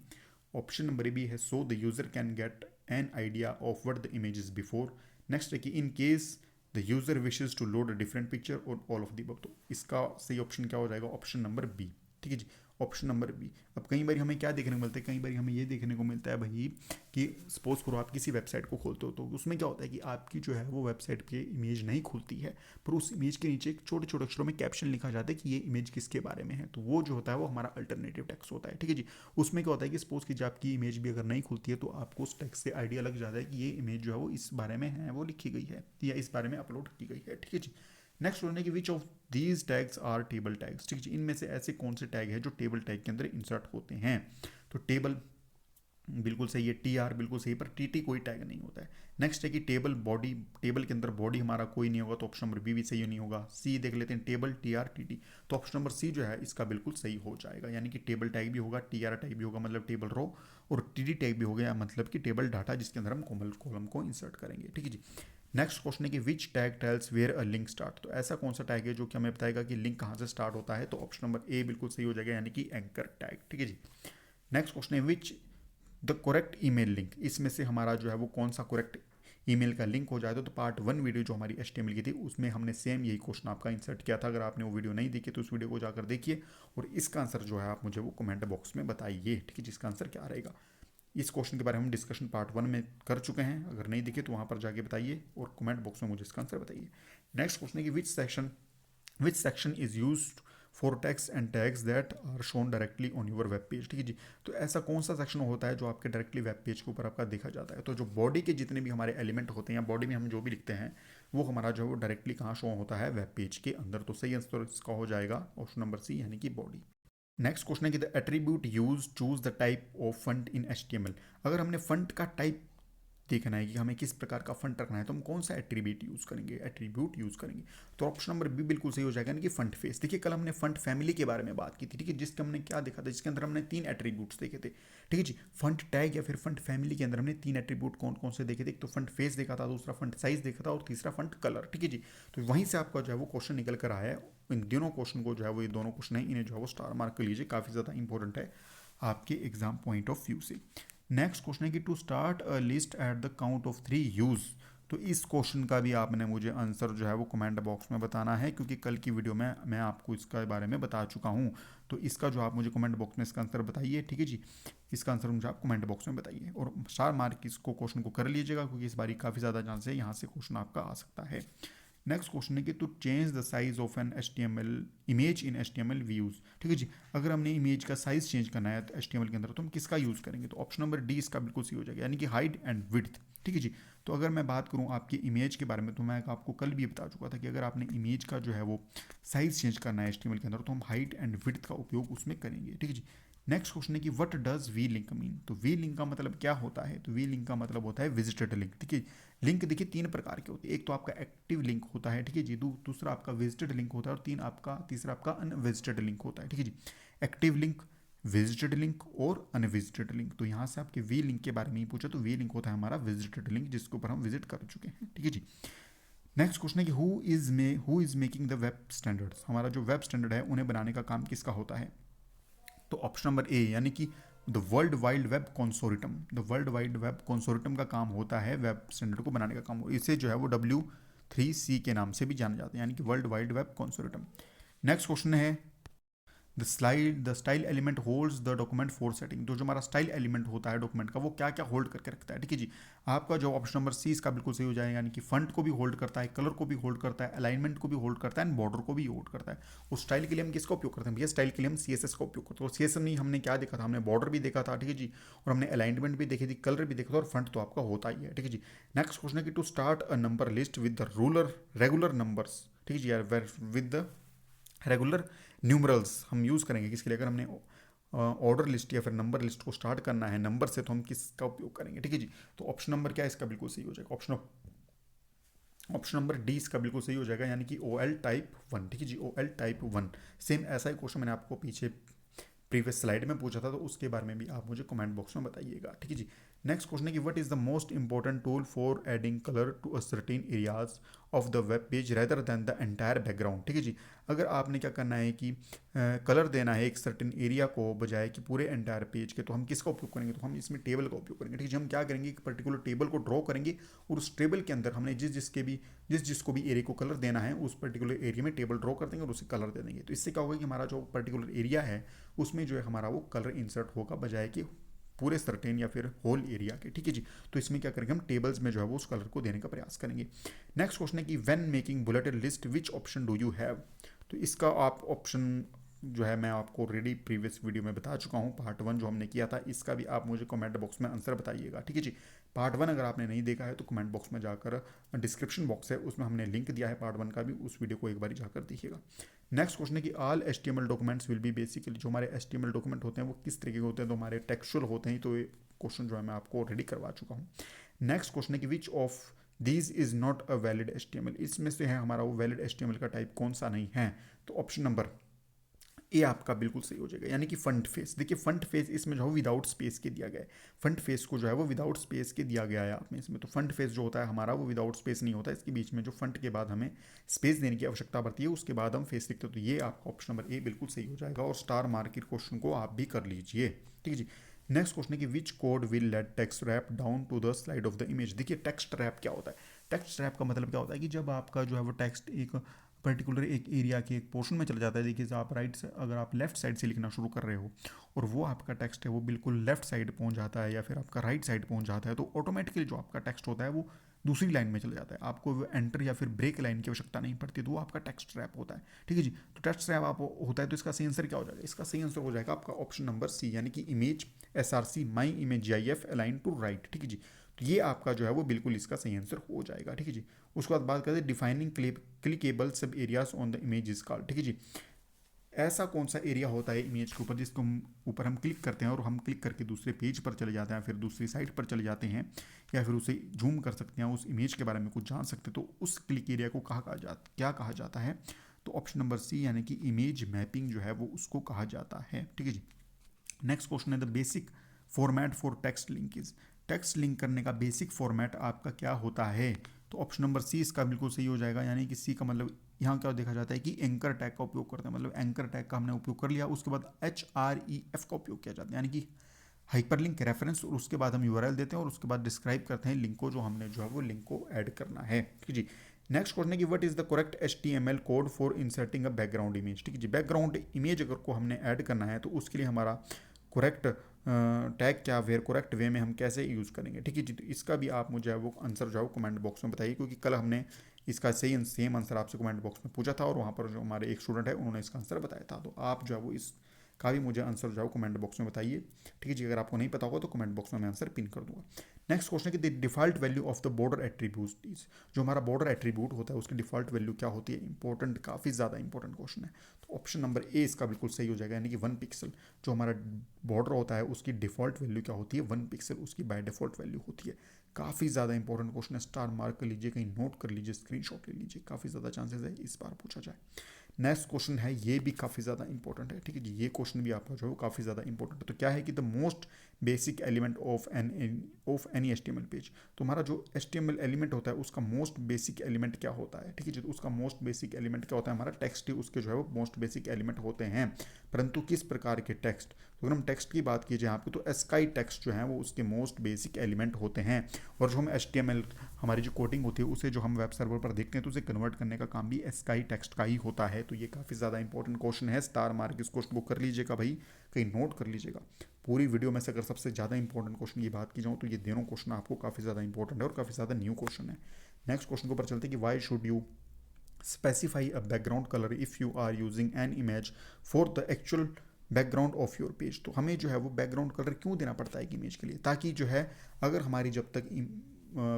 Option number B है so the user can get an idea of what the image is before. Next है कि in case the user wishes to load a different picture और all of the above. तो इसका सही option क्या हो जाएगा, ऑप्शन नंबर बी, ठीक है जी। Option number B. अब कई बार हमें क्या देखने को मिलता है, कई बार हमें ये देखने को मिलता है भाई कि सपोज करो आप किसी वेबसाइट को खोलते हो तो उसमें क्या होता है कि आपकी जो है वो वेबसाइट पे इमेज नहीं खुलती है, पर उस इमेज के नीचे एक छोटे छोटे अक्षरों में कैप्शन लिखा जाता है कि ये इमेज किसके बारे में है। तो वो जो होता है वो हमारा अल्टरनेटिव टेक्स्ट होता है, ठीक है जी। उसमें क्या होता है कि सपोज की जब आपकी इमेज भी अगर नहीं खुलती है तो आपको उस टेक्स्ट से आइडिया लग जाता है कि ये इमेज जो है वो इस बारे में है, वो लिखी गई है या इस बारे में अपलोड की गई है, ठीक है जी। नेक्स्ट होने की which of these tags are table tags, ठीक है। इनमें से ऐसे कौन से टैग है जो टेबल टैग के अंदर इंसर्ट होते हैं। तो टेबल बिल्कुल सही है, TR बिल्कुल सही है, पर TT कोई टैग नहीं होता है। नेक्स्ट है कि टेबल बॉडी, टेबल के अंदर बॉडी हमारा कोई नहीं होगा, तो ऑप्शन नंबर बी भी सही नहीं होगा। सी देख लेते हैं टेबल TR TT, तो ऑप्शन नंबर सी जो है इसका बिल्कुल सही हो जाएगा, यानी कि टेबल टैग भी होगा, TR टैग भी होगा मतलब टेबल रो, और TT टैग भी हो गया मतलब कि टेबल डाटा जिसके अंदर हम कॉलम को इंसर्ट करेंगे, ठीक है जी। नेक्स्ट क्वेश्चन है कि which tag tells where a link start, तो ऐसा कौन सा टैग है जो कि हमें बताएगा कि लिंक कहाँ से स्टार्ट होता है, तो ऑप्शन नंबर ए बिल्कुल सही हो जाएगा, यानी कि एंकर टैग। ठीक है जी। नेक्स्ट क्वेश्चन है which the correct email link, इसमें से हमारा जो है वो कौन सा करेक्ट ईमेल का लिंक हो जाए। तो पार्ट 1 वीडियो जो हमारी HTML की थी उसमें हमने सेम यही क्वेश्चन आपका इंसर्ट किया था। अगर आपने वो वीडियो नहीं देखी तो उस वीडियो को जाकर देखिए और इसका आंसर जो है आप मुझे वो कमेंट बॉक्स में बताइए। ठीक है, जिसका आंसर क्या रहेगा। इस क्वेश्चन के बारे में हम डिस्कशन पार्ट 1 में कर चुके हैं, अगर नहीं दिखे तो वहाँ पर जाके बताइए और कमेंट बॉक्स में मुझे इसका आंसर बताइए। नेक्स्ट क्वेश्चन है कि which section is used for text and tags that are shown directly on your web page. ठीक है जी। तो ऐसा कौन सा सेक्शन होता है जो आपके डायरेक्टली वेब पेज के ऊपर आपका देखा जाता है। तो जो बॉडी के जितने भी हमारे एलिमेंट होते हैं या बॉडी में हम जो भी लिखते हैं वो हमारा जो है वो डायरेक्टली कहाँ शो होता है, वेब पेज के अंदर। तो सही आंसर इसका हो जाएगा ऑप्शन नंबर सी, यानी कि बॉडी। नेक्स्ट क्वेश्चन है कि the attribute use choose the type of font in HTML। अगर हमने फंट का टाइप देखना है कि हमें किस प्रकार का फंट रखना है तो हम कौन सा एट्रीब्यूट यूज करेंगे। तो ऑप्शन नंबर बी बिल्कुल सही हो जाएगा, यानी कि फंट फेस। देखिए कल हमने फंट फैमिली के बारे में बात की थी, ठीक है, जिसके हमने क्या देखा था, जिसके अंदर हमने 3 एट्रीब्यूट्स देखे थे। ठीक है जी। फंट टैग या फिर फंट फैमिली के अंदर हमने 3 एट्रीब्यूट कौन कौन से देखे थे। एक तो फंट फेस देखा था, दूसरा फंट साइज देखा था और तीसरा फंट कलर। ठीक है जी। तो वहीं से आपका जो है वो क्वेश्चन निकल कर आया है। इन दोनों क्वेश्चन को जो है वो, ये दोनों क्वेश्चन है, इन्हें जो है वो स्टार मार्क कर लीजिए, काफ़ी ज़्यादा इंपॉर्टेंट है आपके एग्जाम पॉइंट ऑफ व्यू से। नेक्स्ट क्वेश्चन है कि to start a list at the count of 3 use. तो इस क्वेश्चन का भी आपने मुझे आंसर जो है वो कमेंट बॉक्स में बताना है, क्योंकि कल की वीडियो में मैं आपको इसका बारे में बता चुका हूँ। तो इसका जो आप मुझे कमेंट बॉक्स में इसका आंसर बताइए। ठीक है जी। इसका आंसर मुझे आप कमेंट बॉक्स में बताइए और स्टार मार्क इसको क्वेश्चन को कर लीजिएगा, क्योंकि इस बारी काफ़ी ज़्यादा चांस है यहाँ से क्वेश्चन आपका आ सकता है। नेक्स्ट क्वेश्चन है कि to change the size of an HTML image in HTML views. ठीक है जी। अगर हमने इमेज का साइज चेंज करना है तो HTML के अंदर, तो हम किसका यूज़ करेंगे। तो ऑप्शन नंबर डी इसका बिल्कुल सही हो जाएगा, यानी कि हाइट एंड विड्थ। ठीक है जी। तो अगर मैं बात करूं आपकी इमेज के बारे में, तो मैं आपको कल भी बता चुका था कि अगर आपने इमेज का जो है वो साइज चेंज करना है HTML के अंदर, तो हम हाइट एंड विड्थ का उपयोग उसमें करेंगे। ठीक है जी। नेक्स्ट क्वेश्चन है कि what does V link mean. तो वी लिंक का मतलब क्या होता है। तो वी लिंक का मतलब होता है विजिटेड लिंक। ठीक है। लिंक देखिए 3 प्रकार के होते हैं। एक तो आपका एक्टिव लिंक होता है, ठीक है जी, दूसरा आपका विजिटेड लिंक होता है और तीसरा आपका अनविजिटेड लिंक होता है। ठीक है जी। एक्टिव लिंक, विजिटेड लिंक और अनविजिटेड लिंक। तो यहाँ से आपके वी लिंक के बारे में ही पूछा, तो वी लिंक होता है हमारा विजिटेड लिंक, जिसके ऊपर हम विजिट कर चुके हैं। ठीक है जी। नेक्स्ट क्वेश्चन है कि who is making the web standards. हमारा जो वेब स्टैंडर्ड है उन्हें बनाने का काम किसका होता है। तो ऑप्शन नंबर ए, यानी कि the world wide web consortium. The world wide web consortium का काम होता है वेब स्टैंडर्ड को बनाने का काम। इसे जो है वो W3C के नाम से भी जाना जाता है, यानी कि world wide web consortium. Next question है the style element holds the document for setting. तो जो हमारा स्टाइल एलिमेंट होता है डॉक्यूमेंट का, वो क्या क्या होल्ड करके रखता है। ठीक है जी। आपका जो ऑप्शन नंबर सी इसका बिल्कुल सही हो जाएगा, यानी कि फंट को भी होल्ड करता है, कलर को भी होल्ड करता है, अलाइनमेंट को भी होल्ड करता है एंड बॉर्डर को भी होल्ड करता है। उस स्टाइल के लिए हम किसका उपयोग करते हैं भैया, स्टाइल के लिए हम CSS का उपयोग करते हैं। और CSS में हमने क्या देखा था, हमने बॉर्डर भी देखा था। ठीक है जी। और हमने अलाइनमेंट भी देखी थी, कलर भी देखा था और फंट तो आपका होता ही है। ठीक है जी। नेक्स्ट क्वेश्चन है कि to start a number list with the regular numbers. ठीक है जी यार, विद द रेगुलर न्यूमरल्स हम यूज़ करेंगे किसके लिए। अगर हमने ऑर्डर लिस्ट या फिर नंबर लिस्ट को स्टार्ट करना है नंबर से, तो हम किसका उपयोग करेंगे। ठीक है जी। तो ऑप्शन नंबर क्या है इसका बिल्कुल सही हो जाएगा, ऑप्शन नंबर डी इसका बिल्कुल सही हो जाएगा, यानी कि OL टाइप 1। ठीक है जी। OL टाइप 1 सेम ऐसा ही क्वेश्चन मैंने आपको पीछे प्रीवियस स्लाइड में पूछा था, तो उसके बारे में भी आप मुझे कमेंट बॉक्स में बताइएगा। ठीक है जी। नेक्स्ट क्वेश्चन है कि what is the most important tool for adding colour to a certain areas of the web page rather than the entire background. ठीक है जी। अगर आपने क्या करना है कि कलर देना है एक सर्टेन एरिया को बजाय कि पूरे एंटायर पेज के, तो हम किसका उपयोग करेंगे, तो हम इसमें टेबल का उपयोग करेंगे। ठीक है। हम क्या करेंगे, एक पर्टिकुलर टेबल को ड्रॉ करेंगे और उस टेबल के अंदर हमने जिसको भी एरिया को कलर देना है उस पर्टिकुलर एरिया में टेबल ड्रॉ कर देंगे और उसे कलर दे देंगे। तो इससे क्या होगा कि हमारा जो पर्टिकुलर एरिया है उसमें जो है हमारा वो कलर इंसर्ट होगा बजाय कि पूरे सर्टेन या फिर होल एरिया के। ठीक है जी। तो इसमें क्या करेंगे, हम टेबल्स में जो है वो उस कलर को देने का प्रयास करेंगे। नेक्स्ट क्वेश्चन है कि when making bulleted list which option do you have. तो इसका आप ऑप्शन जो है मैं आपको ऑलरेडी प्रीवियस वीडियो में बता चुका हूँ, पार्ट 1 जो हमने किया था, इसका भी आप मुझे कमेंट बॉक्स में आंसर बताइएगा। ठीक है जी। पार्ट 1 अगर आपने नहीं देखा है तो कमेंट बॉक्स में जाकर डिस्क्रिप्शन बॉक्स है उसमें हमने लिंक दिया है पार्ट 1 का भी, उस वीडियो को एक बार जाकर देखिएगा। नेक्स्ट क्वेश्चन है कि all HTML documents will be basically, जो हमारे HTML डॉक्यूमेंट होते हैं वो किस तरीके के होते हैं, तो हमारे टेक्सचुअल होते हैं। तो ये क्वेश्चन जो है मैं आपको ऑलरेडी करवा चुका हूँ। नेक्स्ट क्वेश्चन है कि which of these is not a valid HTML। इसमें से है हमारा वो वैलिड HTML का टाइप कौन सा नहीं है। तो ऑप्शन नंबर ए आपका बिल्कुल सही हो जाएगा, यानी कि फ्रंट फेस। देखिए फ्रंट फेस इसमें जो है विदाउट स्पेस के दिया गया है, फ्रंट फेस को जो है वो विदाउट स्पेस के दिया गया है आप में इसमें। तो फ्रंट फेस जो होता है हमारा वो विदाउट स्पेस नहीं होता, इसके बीच में जो फ्रंट के बाद हमें स्पेस देने की आवश्यकता पड़ती है, उसके बाद हम फेस लिखते हैं। तो ये आपका ऑप्शन नंबर ए बिल्कुल सही हो जाएगा, और स्टार मार्क क्वेश्चन को आप भी कर लीजिए। ठीक है जी। नेक्स्ट क्वेश्चन है कि which code will let text wrap down to the slide of the image. देखिए टेक्स्ट रैप क्या होता है, टेक्स्ट रैप का मतलब क्या होता है कि जब आपका जो है वो टेक्स्ट एक पर्टिकुलर एक एरिया के एक पोर्शन में चला जाता है। देखिए आप राइट से, अगर आप लेफ्ट साइड से लिखना शुरू कर रहे हो और वो आपका टेक्स्ट है वो बिल्कुल लेफ्ट साइड पहुंच जाता है या फिर आपका राइट साइड पहुंच जाता है, तो ऑटोमेटिकली जो आपका टेक्स्ट होता है वो दूसरी लाइन में चला जाता है, आपको एंटर या फिर ब्रेक लाइन की आवश्यकता नहीं पड़ती, तो वो आपका टेक्स्ट रैप होता है। ठीक है जी। तो टेक्स्ट रैप आप होता है, तो इसका सही आंसर क्या हो जाएगा, इसका सही आंसर हो जाएगा आपका ऑप्शन नंबर सी, यानी कि image SRC my image GIF align to right. ठीक है जी। तो ये आपका जो है वो बिल्कुल इसका सही आंसर हो जाएगा। ठीक है जी। उसके बाद बात करते हैं डिफाइनिंग क्लिकेबल सब areas on the image is called. ठीक है जी। ऐसा कौन सा एरिया होता है इमेज के ऊपर जिसको ऊपर हम क्लिक करते हैं और हम क्लिक करके दूसरे पेज पर चले जाते हैं, फिर दूसरी साइट पर चले जाते हैं, या फिर उसे जूम कर सकते हैं, उस इमेज के बारे में कुछ जान सकते हैं, तो उस क्लिक एरिया को क्या कहा जाता है। तो ऑप्शन नंबर सी, यानी कि इमेज मैपिंग जो है वो उसको कहा जाता है। ठीक है जी। नेक्स्ट क्वेश्चन है the basic format for text linkage. Text link करने का बेसिक फॉर्मेट आपका क्या होता है। तो ऑप्शन नंबर सी इसका बिल्कुल सही हो जाएगा, यानी कि सी का मतलब यहाँ क्या देखा जाता है कि एंकर टैग का उपयोग करते हैं, मतलब एंकर टैग का हमने उपयोग कर लिया, उसके बाद HREF का उपयोग किया जाता है, यानी कि हाइपरलिंक रेफरेंस, और उसके बाद हम URL देते हैं और उसके बाद डिस्क्राइब करते हैं लिंक को, जो हमने जो है वो लिंक को ऐड करना है। ठीक है जी। नेक्स्ट क्वेश्चन है कि what is the correct HTML code for inserting a background image. ठीक है जी। बैकग्राउंड इमेज अगर को हमने ऐड करना है तो उसके लिए हमारा करेक्ट टैग क्या वे करेक्ट वे में हम कैसे यूज़ करेंगे। ठीक है जी। तो इसका भी आप मुझे वो आंसर जो है कमेंट बॉक्स में बताइए, क्योंकि कल हमने इसका सेम आंसर आपसे कमेंट बॉक्स में पूछा था और वहाँ पर जो हमारे एक स्टूडेंट है उन्होंने इसका आंसर बताया था। तो आप जो है वो इसका भी मुझे आंसर जो है कमेंट बॉक्स में बताइए। ठीक है जी। अगर आपको नहीं पता होगा तो कमेंट बॉक्स में मैं आंसर पिन कर दूंगा। नेक्स्ट क्वेश्चन है कि the default value of the border attribute is. जो हमारा बॉर्डर एट्रीब्यूट होता है उसकी डिफॉल्ट वैल्यू क्या होती है। इंपॉर्टेंट, काफ़ी ज़्यादा इंपॉर्टेंट क्वेश्चन है। तो ऑप्शन नंबर ए इसका बिल्कुल सही हो जाएगा, यानी कि 1 पिक्सल। जो हमारा बॉर्डर होता है उसकी डिफॉल्ट वैल्यू क्या होती है, 1 पिक्सल उसकी बाय डिफॉल्ट वैल्यू होती है। काफ़ी ज़्यादा इंपॉर्टेंट क्वेश्चन है, स्टार मार्क कर लीजिए, कहीं नोट कर लीजिए, स्क्रीनशॉट ले लीजिए, काफ़ी ज़्यादा चांसेस है इस बार पूछा जाए। नेक्स्ट क्वेश्चन है, ये भी काफ़ी ज़्यादा इंपॉर्टेंट है। ठीक है जी। ये क्वेश्चन भी आपका जो है काफ़ी ज़्यादा इंपॉर्टेंट है। तो क्या है कि the most basic element of any HTML page. तो हमारा जो HTML एलिमेंट होता है उसका मोस्ट बेसिक एलिमेंट क्या होता है। ठीक है जी। तो उसका मोस्ट बेसिक एलिमेंट क्या होता है, हमारा टेक्स्ट ही उसके जो है वो मोस्ट बेसिक एलिमेंट होते हैं। परंतु किस प्रकार के टेक्स्ट, तो अगर हम टेक्स्ट की बात कीजिए आपको, तो स्काई टेक्स्ट जो है वो उसके मोस्ट बेसिक एलिमेंट होते हैं। और जो हम HTML हमारी जो कोडिंग होती है उसे जो हम वेब सर्वर पर देखते हैं तो उसे कन्वर्ट करने का काम भी स्काई टेक्स्ट का ही होता है। तो ये काफ़ी ज़्यादा इंपॉर्टेंट क्वेश्चन है, स्टार मार्क इस क्वेश्चन को कर लीजिएगा भाई, कहीं नोट कर लीजिएगा। पूरी वीडियो में से अगर सबसे ज़्यादा इंपॉर्टेंट क्वेश्चन की बात की जाऊँ तो ये दोनों क्वेश्चन आपको काफ़ी ज़्यादा इंपॉर्टेंट है और काफ़ी ज़्यादा न्यू क्वेश्चन है। नेक्स्ट क्वेश्चन के ऊपर चलते हैं कि why should you specify a background colour if you are using an image for the actual background of your page. तो हमें जो है वो बैकग्राउंड कलर क्यों देना पड़ता है एक इमेज के लिए, ताकि जो है अगर हमारी जब तक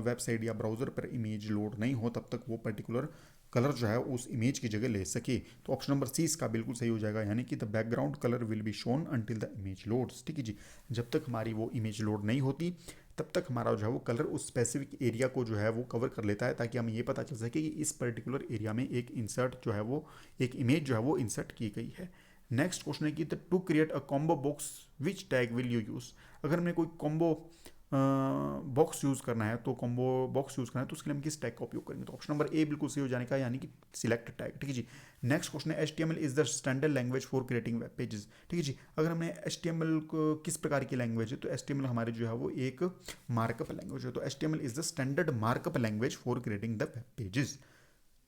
वेबसाइट या ब्राउज़र पर इमेज लोड नहीं हो तब तक वो पर्टिकुलर कलर जो है उस इमेज की जगह ले सके। तो ऑप्शन नंबर सी इसका बिल्कुल सही हो जाएगा, यानी कि the background colour will be shown until the image loads. ठीक है जी। जब तक हमारी वो इमेज लोड नहीं होती तब तक हमारा जो है वो कलर उस स्पेसिफिक एरिया को जो है वो कवर कर लेता है, ताकि हमें ये पता चल सके कि इस पर्टिकुलर एरिया में एक इंसर्ट जो है वो एक इमेज जो है वो इंसर्ट की गई है। नेक्स्ट क्वेश्चन है कि to create a combo box which tag will you use. अगर हमें कोई कॉम्बो बॉक्स यूज़ करना है, तो कॉम्बो बॉक्स यूज़ करना है तो उसके लिए हम किस टैग का उपयोग करेंगे। तो ऑप्शन नंबर ए बिल्कुल सही हो जाने का, यानी कि सिलेक्ट टैग। ठीक है जी। नेक्स्ट क्वेश्चन है HTML is the standard language for creating web pages. ठीक है जी। अगर हमने HTML को किस प्रकार की लैंग्वेज है, तो HTML हमारे जो है वो एक मार्कअप लैंग्वेज है। तो HTML is the standard markup language for creating the web pages.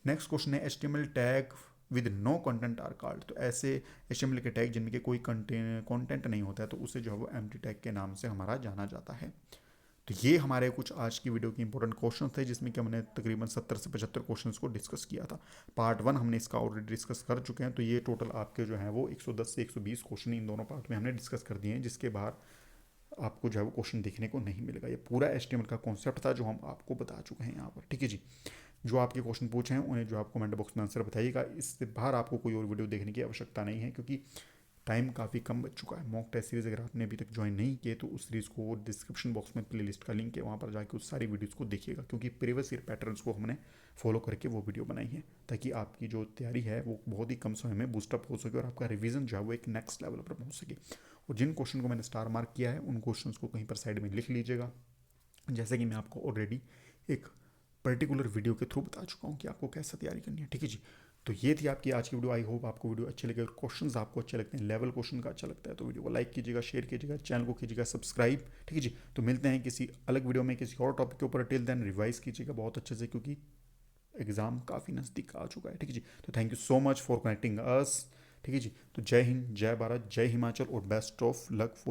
Next question है HTML tag with no content are called. तो ऐसे HTML के टैग जिनके कोई कंटेंट नहीं होता है तो उसे जो है वो एम्प्टी टैग के नाम से हमारा जाना जाता है। तो ये हमारे कुछ आज की वीडियो के इंपॉर्टेंट क्वेश्चन थे, जिसमें कि हमने तकरीबन 70 से 75 क्वेश्चंस को डिस्कस किया था। पार्ट 1 हमने इसका ऑलरेडी डिस्कस कर चुके हैं, तो ये टोटल आपके जो है वो 110 से 120 क्वेश्चन इन दोनों पार्ट में हमने डिस्कस कर दिए हैं, जिसके बाहर आपको जो है वो क्वेश्चन देखने को नहीं मिलेगा। ये पूरा HTML का कॉन्सेप्ट था जो हम आपको बता चुके हैं यहाँ पर। ठीक है जी। जो आपके क्वेश्चन पूछे हैं उन्हें जो आप कमेंट बॉक्स में आंसर बताइएगा, इससे बाहर आपको कोई और वीडियो देखने की आवश्यकता नहीं है, क्योंकि टाइम काफ़ी कम बच चुका है। मॉक टेस्ट सीरीज़ अगर आपने अभी तक ज्वाइन नहीं किए तो उस सीरीज़ को डिस्क्रिप्शन बॉक्स में प्लेलिस्ट का लिंक है, वहाँ पर जाके उस सारी वीडियोज़ को देखिएगा, क्योंकि प्रीवियस ईयर पैटर्न्स को हमने फॉलो करके वो वीडियो बनाई है, ताकि आपकी जो तैयारी है वो बहुत ही कम समय में बूस्टअप हो सके और आपका रिवीजन जो है वो एक नेक्स्ट लेवल पर पहुँच सके। और जिन क्वेश्चन को मैंने स्टार मार्क किया है उन क्वेश्चन को कहीं पर साइड में लिख लीजिएगा, जैसे कि मैं आपको ऑलरेडी एक पर्टिकुलर वीडियो के थ्रू बता चुका हूँ कि आपको कैसे तैयारी करनी है। ठीक है जी। तो ये थी आपकी आज की वीडियो। आई होप आपको वीडियो अच्छे लगे, और क्वेश्चंस आपको अच्छे लगते हैं, लेवल क्वेश्चन का अच्छा लगता है तो वीडियो को लाइक कीजिएगा, शेयर कीजिएगा, चैनल को कीजिएगा सब्सक्राइब। ठीक है जी। तो मिलते हैं किसी अलग वीडियो में किसी और टॉपिक के ऊपर। टिल देन रिवाइज कीजिएगा बहुत अच्छे से, क्योंकि एग्जाम काफ़ी नज़दीक आ चुका है। ठीक है जी। तो thank you so much for connecting us. ठीक है जी। तो जय हिंद, जय भारत, जय हिमाचल, और बेस्ट ऑफ लक फॉर